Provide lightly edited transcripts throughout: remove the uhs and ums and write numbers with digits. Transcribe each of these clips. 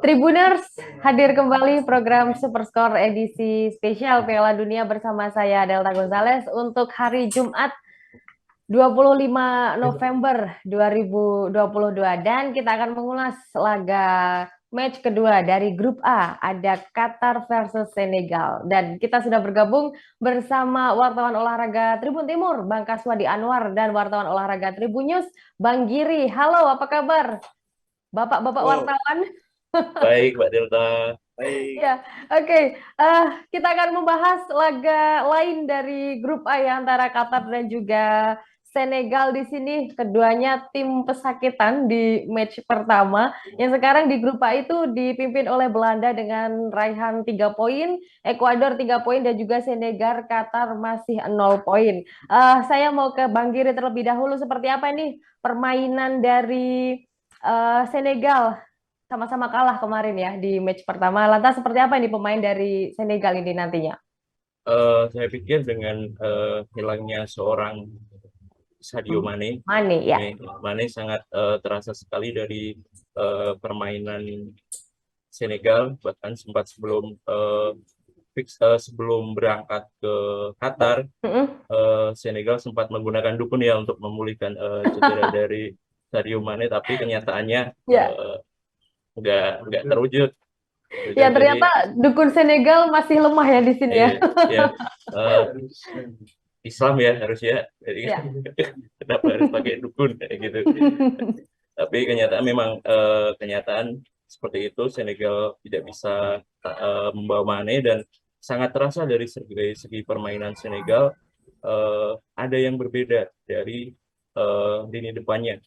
Tribuners, hadir kembali program Superscore edisi spesial Piala Dunia bersama saya Delta Gonzalez untuk hari Jumat 25 November 2022 dan kita akan mengulas laga match kedua dari grup A, ada Qatar versus Senegal, dan kita sudah bergabung bersama wartawan olahraga Tribun Timur Bang Kaswadi Anwar dan wartawan olahraga Tribun News Bang Giri. Halo, apa kabar Bapak-bapak Halo, wartawan? Baik, Mbak Delta. baik. Ya, oke. Kita akan membahas laga lain dari grup A ya, antara Qatar dan juga Senegal di sini. Keduanya tim pesakitan di match pertama. Yang sekarang di grup A itu dipimpin oleh Belanda dengan raihan 3 poin, Ekuador 3 poin, dan juga Senegal Qatar masih 0 poin. Saya mau ke Bang Giri terlebih dahulu. Seperti apa nih permainan dari Senegal? Sama-sama kalah kemarin ya di match pertama. Lantas seperti apa ini pemain dari Senegal ini nantinya? Saya pikir dengan hilangnya seorang Sadio Mane, Mane ya. Mane sangat terasa sekali dari permainan Senegal. Bahkan sempat sebelum berangkat ke Qatar, Mm-mm. Senegal sempat menggunakan dukun ya untuk memulihkan cedera dari Sadio Mane, tapi kenyataannya Ya, nggak terwujud. Gitu. ya Jadi ternyata dukun Senegal masih lemah ya di sini ya. ya eh, Islam ya harusnya, jadi Ya. kenapa harus pakai dukun kayak gitu. Tapi kenyataan memang kenyataan seperti itu. Senegal tidak bisa membawa Mane, dan sangat terasa dari segi permainan Senegal ada yang berbeda dari lini depannya.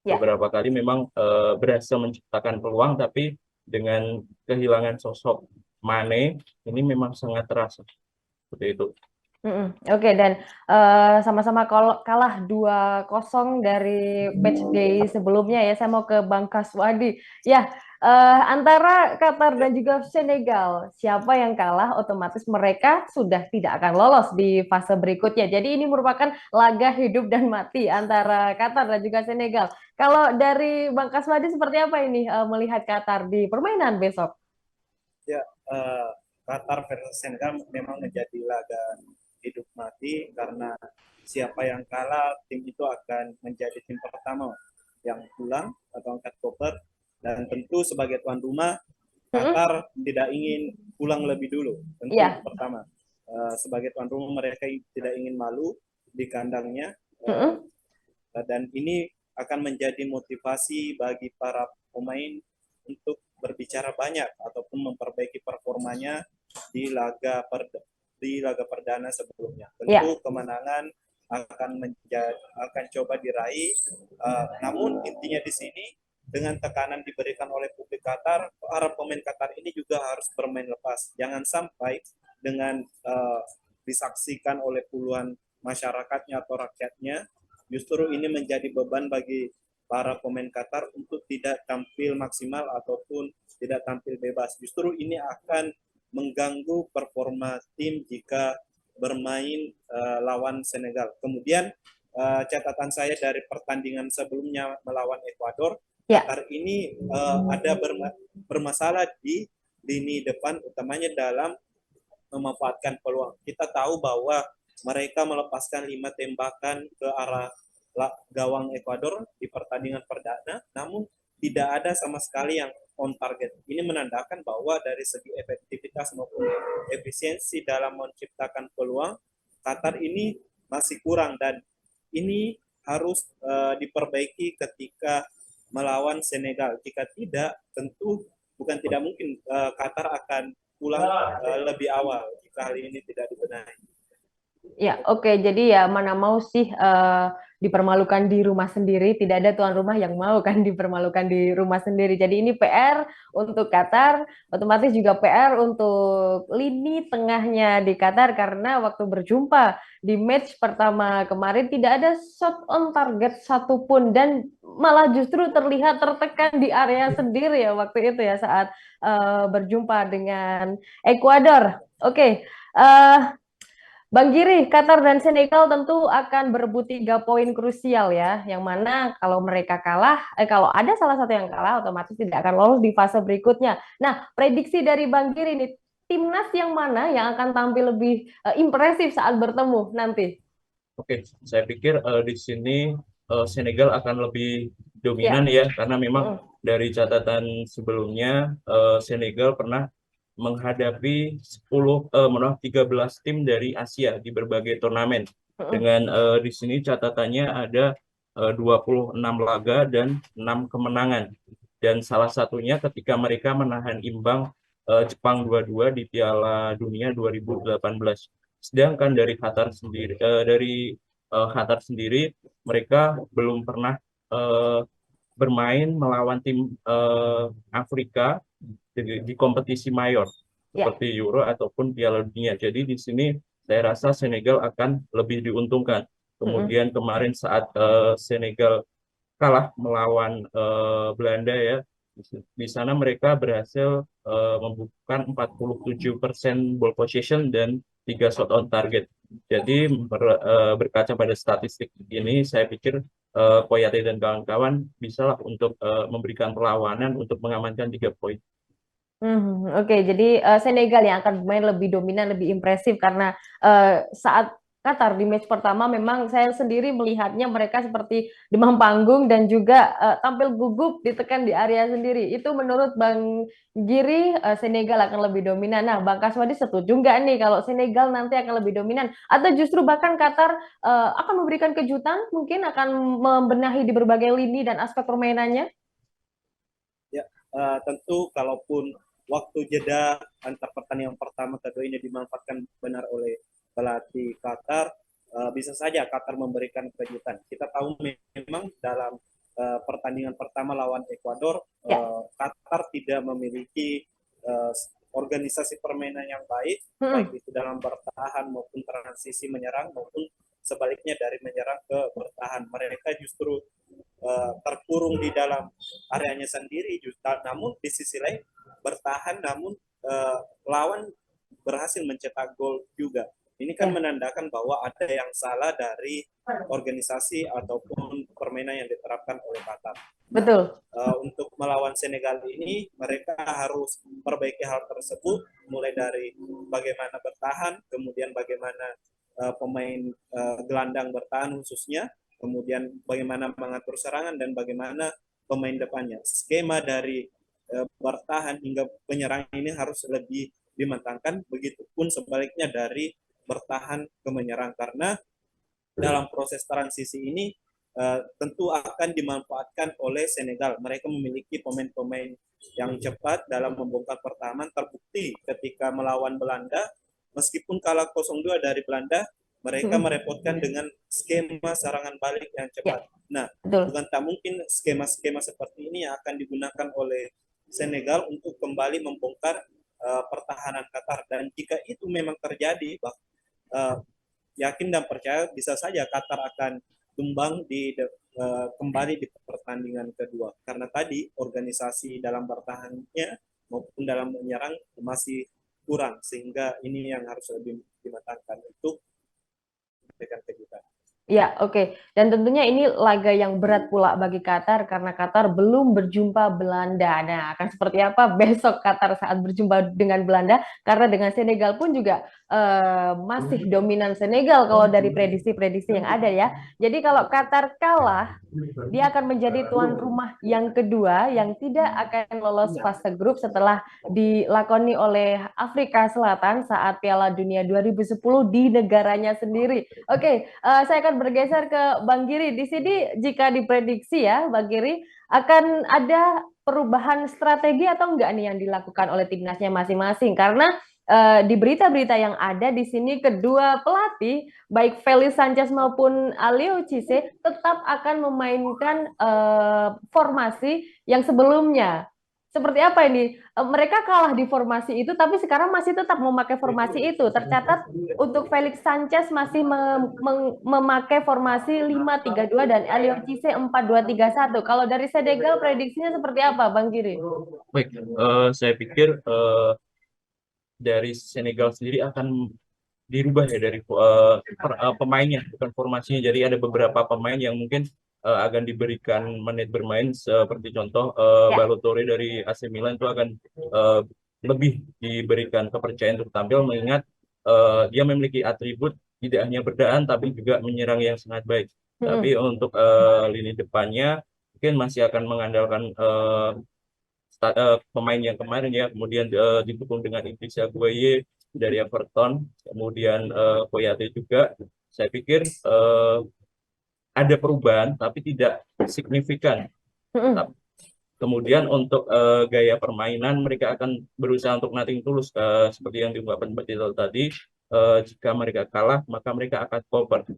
Ya. Beberapa kali memang berhasil menciptakan peluang, tapi dengan kehilangan sosok Mane ini memang sangat terasa seperti itu. Oke, dan sama-sama kalah 2-0 dari match day sebelumnya ya. Saya mau ke Bang Kaswadi. Ya, antara Qatar dan juga Senegal, siapa yang kalah otomatis mereka sudah tidak akan lolos di fase berikutnya. Jadi ini merupakan laga hidup dan mati antara Qatar dan juga Senegal. Kalau dari Bang Kaswadi seperti apa ini melihat Qatar di permainan besok? Ya, eh, Qatar versus Senegal memang menjadi laga hidup mati karena siapa yang kalah tim itu akan menjadi tim pertama yang pulang atau angkat koper, dan tentu sebagai tuan rumah Mm-mm. Qatar tidak ingin pulang lebih dulu. Tentu itu Ya. pertama. Sebagai tuan rumah mereka tidak ingin malu di kandangnya, Mm-mm. dan ini akan menjadi motivasi bagi para pemain untuk berbicara banyak ataupun memperbaiki performanya di laga perdana sebelumnya. Ya. Tentu kemenangan akan coba diraih, namun intinya di sini dengan tekanan diberikan oleh publik Qatar, para pemain Qatar ini juga harus bermain lepas. Jangan sampai dengan disaksikan oleh puluhan masyarakatnya atau rakyatnya, justru ini menjadi beban bagi para pemain Qatar untuk tidak tampil maksimal ataupun tidak tampil bebas. Justru ini akan mengganggu performa tim jika bermain lawan Senegal. Kemudian catatan saya dari pertandingan sebelumnya melawan Ekuador, Ya. Qatar ini ada bermasalah di lini depan, utamanya dalam memanfaatkan peluang. Kita tahu bahwa mereka melepaskan 5 tembakan ke arah gawang Ekuador di pertandingan perdana, namun tidak ada sama sekali yang on target. Ini menandakan bahwa dari segi efektivitas maupun efisiensi dalam menciptakan peluang, Qatar ini masih kurang, dan ini harus diperbaiki ketika melawan Senegal. Jika tidak, tentu bukan tidak mungkin Qatar akan pulang lebih awal jika hal ini tidak dibenahi. Ya, oke. Jadi ya mana mau sih dipermalukan di rumah sendiri. Tidak ada tuan rumah yang mau kan dipermalukan di rumah sendiri. Jadi ini PR untuk Qatar, otomatis juga PR untuk lini tengahnya di Qatar karena waktu berjumpa di match pertama kemarin tidak ada shot on target satupun dan malah justru terlihat tertekan di area sendiri ya waktu itu ya saat berjumpa dengan Ekuador. Oke. Bang Giri, Qatar dan Senegal tentu akan berebut 3 poin krusial ya, yang mana kalau mereka kalah, kalau ada salah satu yang kalah, otomatis tidak akan lolos di fase berikutnya. Nah, prediksi dari Bang Giri nih, timnas yang mana yang akan tampil lebih impresif saat bertemu nanti? Oke, saya pikir di sini Senegal akan lebih dominan Ya. ya, karena memang Mm, dari catatan sebelumnya Senegal pernah menghadapi 13 tim dari Asia di berbagai turnamen. mm, Dengan di sini catatannya ada 26 laga dan 6 kemenangan. Dan salah satunya ketika mereka menahan imbang Jepang 2-2 di Piala Dunia 2018. Sedangkan dari Qatar sendiri mereka belum pernah eh, bermain melawan tim Afrika di kompetisi mayor ya. seperti Euro ataupun Piala Dunia. Jadi di sini saya rasa Senegal akan lebih diuntungkan. Mm, Kemudian kemarin saat Senegal kalah melawan Belanda ya. Di sana mereka berhasil membukukan 47% ball possession dan 3 shot on target. Jadi berkaca pada statistik ini, saya pikir Koyate dan kawan-kawan bisalah untuk memberikan perlawanan untuk mengamankan 3 poin. Oke, jadi Senegal yang akan bermain lebih dominan, lebih impresif karena saat Qatar di match pertama memang saya sendiri melihatnya mereka seperti demam panggung dan juga tampil gugup ditekan di area sendiri. Itu menurut Bang Giri Senegal akan lebih dominan. Nah, Bang Kaswadi setuju nggak nih kalau Senegal nanti akan lebih dominan atau justru bahkan Qatar akan memberikan kejutan, mungkin akan membenahi di berbagai lini dan aspek permainannya? Ya, tentu kalaupun waktu jeda antar pertandingan pertama kedua ini dimanfaatkan benar oleh pelatih Qatar, bisa saja Qatar memberikan kejutan. Kita tahu memang dalam pertandingan pertama lawan Ekuador, Ya. Qatar tidak memiliki uh, organisasi permainan yang baik, baik Hmm. itu dalam bertahan maupun transisi menyerang maupun sebaliknya dari menyerang ke bertahan. Mereka justru terkurung di dalam areanya sendiri, namun di sisi lain bertahan, namun lawan berhasil mencetak gol juga. Ini kan Ya, menandakan bahwa ada yang salah dari organisasi ataupun permainan yang diterapkan oleh Qatar. Nah, betul. untuk melawan Senegal ini mereka harus perbaiki hal tersebut, mulai dari bagaimana bertahan, kemudian bagaimana pemain gelandang bertahan khususnya, kemudian bagaimana mengatur serangan dan bagaimana pemain depannya. Skema dari bertahan hingga penyerang ini harus lebih dimatangkan, begitupun sebaliknya dari bertahan ke menyerang, karena dalam proses transisi ini tentu akan dimanfaatkan oleh Senegal. Mereka memiliki pemain-pemain yang cepat dalam membongkar pertahanan. Terbukti ketika melawan Belanda, meskipun kalah 0-2 dari Belanda, mereka Mm-mm. merepotkan dengan skema serangan balik yang Ya, cepat. Nah, betul. bukan tak mungkin skema-skema seperti ini yang akan digunakan oleh Senegal untuk kembali membongkar pertahanan Qatar. Dan jika itu memang terjadi, uh, yakin dan percaya bisa saja Qatar akan tumbang kembali di pertandingan kedua, karena tadi organisasi dalam bertahannya maupun dalam menyerang masih kurang, sehingga ini yang harus lebih dimatangkan untuk memberikan kejutan. Ya, oke. Dan tentunya ini laga yang berat pula bagi Qatar karena Qatar belum berjumpa Belanda. Nah, akan seperti apa besok Qatar saat berjumpa dengan Belanda? Karena dengan Senegal pun juga masih dominan Senegal kalau dari prediksi-prediksi yang ada ya. Jadi kalau Qatar kalah, dia akan menjadi tuan rumah yang kedua yang tidak akan lolos fase grup setelah dilakoni oleh Afrika Selatan saat Piala Dunia 2010 di negaranya sendiri. Oke, saya akan bergeser ke Bang Giri. Di sini jika diprediksi ya, Bang Giri, akan ada perubahan strategi atau enggak nih yang dilakukan oleh timnasnya masing-masing? Karena di berita-berita yang ada di sini kedua pelatih baik Felix Sanchez maupun Aliou Cisse tetap akan memainkan formasi yang sebelumnya. Seperti apa ini? Mereka kalah di formasi itu, tapi sekarang masih tetap memakai formasi itu. Tercatat untuk Felix Sanchez masih memakai formasi 5-3-2 dan Aliou Cisse 4-2-3-1. Kalau dari Senegal prediksinya seperti apa, Bang Giri? Baik, saya pikir dari Senegal sendiri akan dirubah ya dari pemainnya, bukan formasinya. Jadi ada beberapa pemain yang mungkin akan diberikan menit bermain, seperti contoh Ya. Balotelli dari AC Milan itu akan lebih diberikan kepercayaan untuk tampil, mengingat dia memiliki atribut tidak hanya bertahan tapi juga menyerang yang sangat baik. Tapi untuk lini depannya mungkin masih akan mengandalkan pemain yang kemarin ya, kemudian didukung dengan Idrissa Gueye dari Everton, kemudian Koyate juga. Saya pikir ada perubahan tapi tidak signifikan. Kemudian untuk gaya permainan, mereka akan berusaha untuk nothing tulus, seperti yang diungkapkan Mbak Tito tadi. Jika mereka kalah maka mereka akan cover.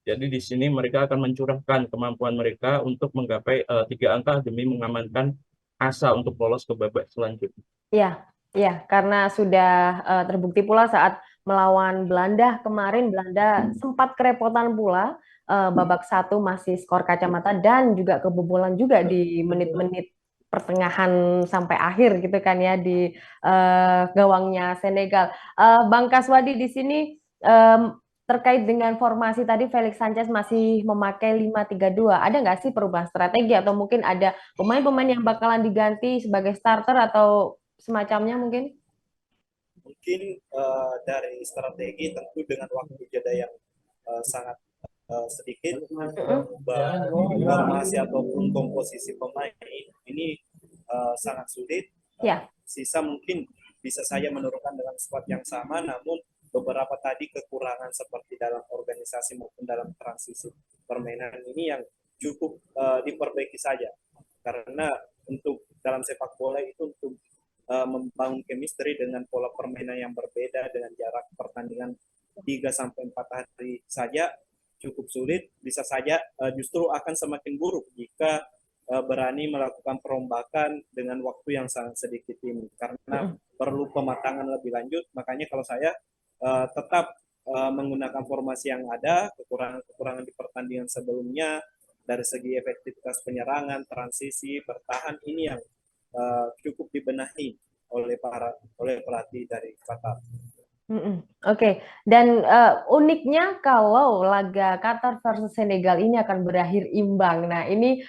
Jadi di sini mereka akan mencurahkan kemampuan mereka untuk menggapai 3 angka demi mengamankan asa untuk lolos ke babak selanjutnya. Iya, iya, karena sudah terbukti pula saat melawan Belanda kemarin, Belanda sempat kerepotan pula, babak 1 masih skor kacamata dan juga kebobolan juga di menit-menit pertengahan sampai akhir gitu kan ya di gawangnya Senegal. Bang Kaswadi di sini terkait dengan formasi tadi Felix Sanchez masih memakai 5-3-2. Ada nggak sih perubahan strategi atau mungkin ada pemain-pemain yang bakalan diganti sebagai starter atau semacamnya mungkin? Mungkin dari strategi tentu dengan waktu jeda yang sangat sedikit, formasi ataupun komposisi pemain ini sangat sulit. Ya. Sisa mungkin bisa saja menurunkan dengan squad yang sama, namun beberapa tadi kekurangan seperti dalam organisasi maupun dalam transisi permainan ini yang cukup diperbaiki saja. Karena untuk dalam sepak bola itu untuk membangun chemistry dengan pola permainan yang berbeda dengan jarak pertandingan 3-4 hari saja cukup sulit, bisa saja justru akan semakin buruk jika berani melakukan perombakan dengan waktu yang sangat sedikit ini, karena perlu pematangan lebih lanjut. Makanya kalau saya tetap menggunakan formasi yang ada, kekurangan di pertandingan sebelumnya dari segi efektivitas penyerangan, transisi, bertahan ini yang cukup dibenahi oleh pelatih dari Qatar. Oke. Dan uniknya kalau laga Qatar versus Senegal ini akan berakhir imbang. Nah, ini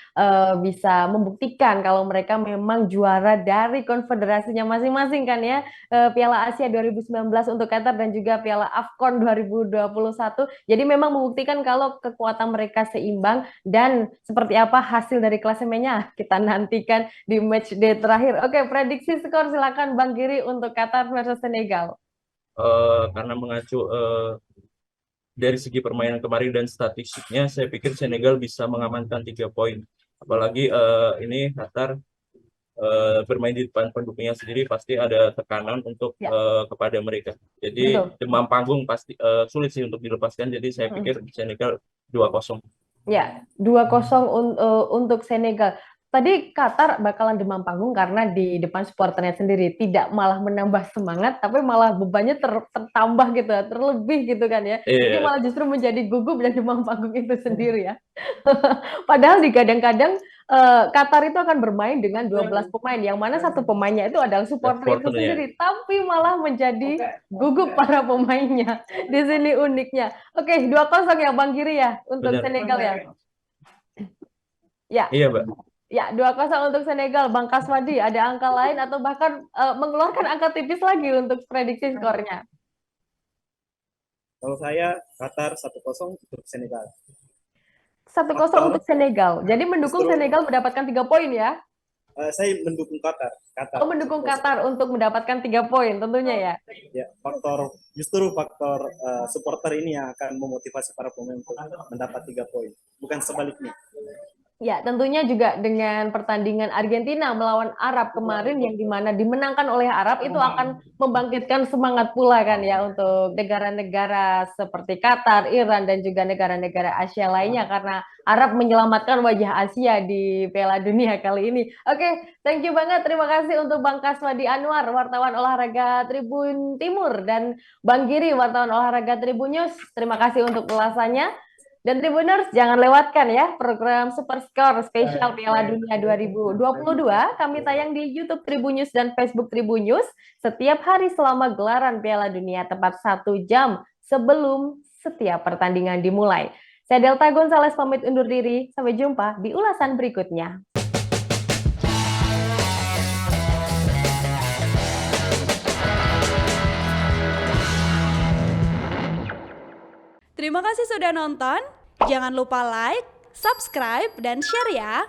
bisa membuktikan kalau mereka memang juara dari konfederasinya masing-masing kan ya. Piala Asia 2019 untuk Qatar dan juga Piala AFCON 2021. Jadi memang membuktikan kalau kekuatan mereka seimbang dan seperti apa hasil dari klasemennya kita nantikan di match day terakhir. Oke, prediksi skor silakan Bang Giri untuk Qatar versus Senegal. Karena mengacu dari segi permainan kemarin dan statistiknya, saya pikir Senegal bisa mengamankan 3 poin. Apalagi ini Qatar bermain di depan pendukungnya sendiri, pasti ada tekanan untuk kepada mereka. Jadi demam panggung pasti sulit sih untuk dilepaskan. Jadi saya pikir Senegal 2-0. Ya, 2-0 untuk Senegal. Tadi Qatar bakalan demam panggung karena di depan supporternya sendiri tidak malah menambah semangat, tapi malah bebannya tertambah gitu, terlebih gitu kan ya. Jadi malah justru menjadi gugup dan demam panggung itu sendiri ya. Padahal di kadang-kadang Qatar itu akan bermain dengan 12 pemain, yang mana satu pemainnya itu adalah supporter itu sendiri, tapi malah menjadi gugup para pemainnya. Di sini uniknya. Oke, 2-0 ya Bang Giri ya untuk Senegal ya. Ya. Iya, Mbak. Ya, 2-0 untuk Senegal. Bang Kaswadi, ada angka lain atau bahkan mengeluarkan angka tipis lagi untuk prediksi skornya? Kalau saya, Qatar 1-0 untuk Senegal. 1-0 untuk Senegal. Jadi mendukung Senegal mendapatkan 3 poin ya? Saya mendukung Qatar. Oh, mendukung Qatar untuk mendapatkan 3 poin tentunya ya? Ya, justru faktor supporter ini yang akan memotivasi para pemain untuk mendapat 3 poin, bukan sebaliknya. Ya, tentunya juga dengan pertandingan Argentina melawan Arab kemarin yang dimana dimenangkan oleh Arab itu akan membangkitkan semangat pula kan ya untuk negara-negara seperti Qatar, Iran, dan juga negara-negara Asia lainnya karena Arab menyelamatkan wajah Asia di Piala Dunia kali ini. Oke, thank you banget. Terima kasih untuk Bang Kaswadi Anwar, wartawan olahraga Tribun Timur, dan Bang Giri, wartawan olahraga Tribun News. Terima kasih untuk ulasannya. Dan Tribuners, jangan lewatkan ya program Super Score spesial Piala Dunia 2022. Kami tayang di YouTube Tribun News dan Facebook Tribun News setiap hari selama gelaran Piala Dunia tepat 1 jam sebelum setiap pertandingan dimulai. Saya Delta Gonzales pamit undur diri, sampai jumpa di ulasan berikutnya. Terima kasih sudah nonton. Jangan lupa like, subscribe, dan share ya.